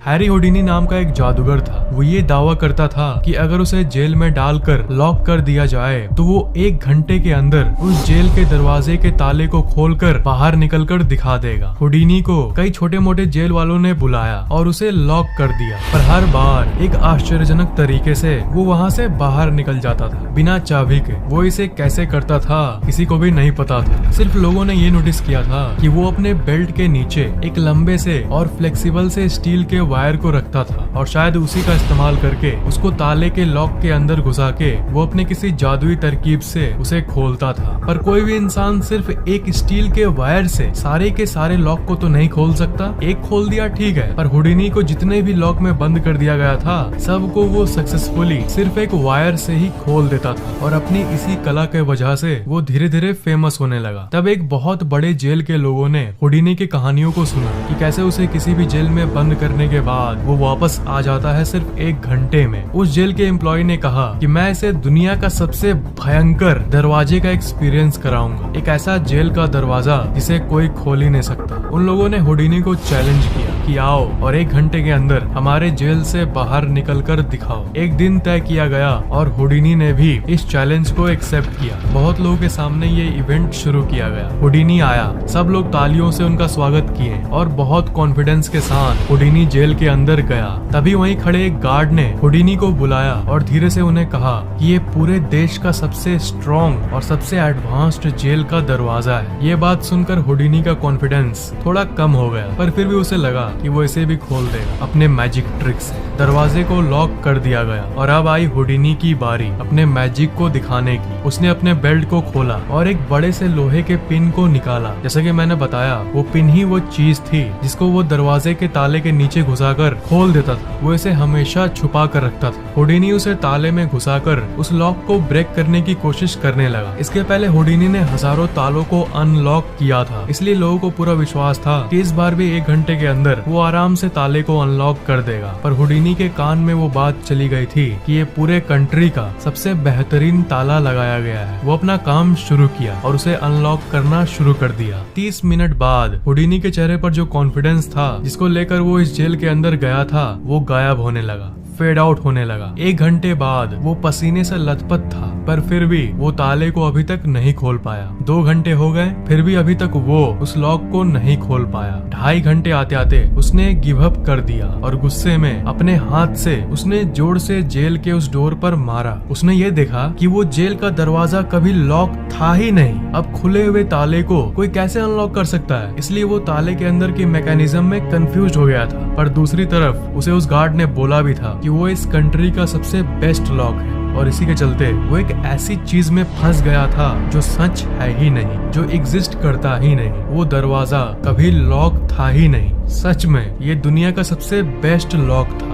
Harry Houdini नाम का एक जादूगर था। वो ये दावा करता था कि अगर उसे जेल में डालकर लॉक कर दिया जाए तो वो 1 घंटे के अंदर उस जेल के दरवाजे के ताले को खोलकर बाहर निकलकर दिखा देगा। हुडिनी को कई छोटे मोटे जेल वालों ने बुलाया और उसे लॉक कर दिया, पर हर बार एक आश्चर्यजनक तरीके से वो वहाँ से बाहर निकल जाता था बिना चाबी के। वो इसे कैसे करता था किसी को भी नहीं पता था। सिर्फ लोगों ने ये नोटिस किया था कि वो अपने बेल्ट के नीचे एक लंबे से और फ्लेक्सिबल से स्टील के वायर को रखता था और शायद उसी का इस्तेमाल करके उसको ताले के लॉक के अंदर घुसा के वो अपने किसी जादुई तरकीब से उसे खोलता था। पर कोई भी इंसान सिर्फ एक स्टील के वायर से सारे के सारे लॉक को तो नहीं खोल सकता। एक खोल दिया ठीक है, पर हुडिनी को जितने भी लॉक में बंद कर दिया गया था सबको वो सक्सेसफुली सिर्फ एक वायर से ही खोल देता था और अपनी इसी कला के वजह से वो धीरे धीरे फेमस होने लगा। तब एक बहुत बड़े जेल के लोगों ने हुडिनी की कहानियों को सुना कि कैसे उसे किसी भी जेल में बंद करने के बाद वो वापस आ जाता है सिर्फ 1 घंटे में। उस जेल के एम्प्लॉय ने कहा कि मैं इसे दुनिया का सबसे भयंकर दरवाजे का एक्सपीरियंस कराऊंगा, एक ऐसा जेल का दरवाजा जिसे कोई खोल ही नहीं सकता। उन लोगों ने हुडिनी को चैलेंज किया कि आओ और 1 घंटे के अंदर हमारे जेल से बाहर निकल कर दिखाओ। एक दिन तय किया गया और हुडिनी ने भी इस चैलेंज को एक्सेप्ट किया। बहुत लोगों के सामने ये इवेंट शुरू किया गया। हुडिनी आया, सब लोग तालियों से उनका स्वागत किए और बहुत कॉन्फिडेंस के साथ हुडिनी जेल के अंदर गया। तभी वहीं खड़े एक गार्ड ने हुडिनी को बुलाया और धीरे से उन्हें कहा कि ये पूरे देश का सबसे स्ट्रॉन्ग और सबसे एडवांस्ड जेल का दरवाजा है। ये बात सुनकर हुडिनी का कॉन्फिडेंस थोड़ा कम हो गया, पर फिर भी उसे लगा कि वो इसे भी खोल देगा अपने मैजिक ट्रिक से। दरवाजे को लॉक कर दिया गया और अब आई हुडिनी की बारी अपने मैजिक को दिखाने की। उसने अपने बेल्ट को खोला और एक बड़े से लोहे के पिन को निकाला। जैसा कि मैंने बताया, वो पिन ही वो चीज थी जिसको वो दरवाजे के ताले के नीचे घुसाकर खोल देता था। वो इसे हमेशा छुपा कर रखता था। हुडिनी उसे ताले में घुसाकर उस लॉक को ब्रेक करने की कोशिश करने लगा। इसके पहले हुडिनी ने हजारों तालों को अनलॉक किया था, इसलिए लोगों को पूरा विश्वास था कि इस बार भी 1 घंटे के अंदर वो आराम से ताले को अनलॉक कर देगा। पर हुडिनी के कान में वो बात चली गई थी कि ये पूरे कंट्री का सबसे बेहतरीन ताला लगाया गया है। वो अपना काम शुरू किया और उसे अनलॉक करना शुरू कर दिया। 30 मिनट बाद हुडिनी के चेहरे पर जो कॉन्फिडेंस था जिसको लेकर वो इस जेल के अंदर गया था वो गायब होने लगा, फेड आउट होने लगा। 1 घंटे बाद वो पसीने से लथपथ था, पर फिर भी वो ताले को अभी तक नहीं खोल पाया। 2 घंटे हो गए, फिर भी अभी तक वो उस लॉक को नहीं खोल पाया। 2.5 घंटे आते आते उसने गिव अप कर दिया और गुस्से में अपने हाथ से उसने जोर से जेल के उस डोर पर मारा। उसने ये देखा कि वो जेल का दरवाजा कभी लॉक था ही नहीं। अब खुले हुए ताले को कोई कैसे अनलॉक कर सकता है, इसलिए वो ताले के अंदर की मैकेनिज्म में कंफ्यूज हो गया था। पर दूसरी तरफ उसे उस गार्ड ने बोला भी था कि वो इस कंट्री का सबसे बेस्ट लॉक है और इसी के चलते वो एक ऐसी चीज में फंस गया था जो सच है ही नहीं, जो एग्जिस्ट करता ही नहीं। वो दरवाजा कभी लॉक था ही नहीं। सच में ये दुनिया का सबसे बेस्ट लॉक था।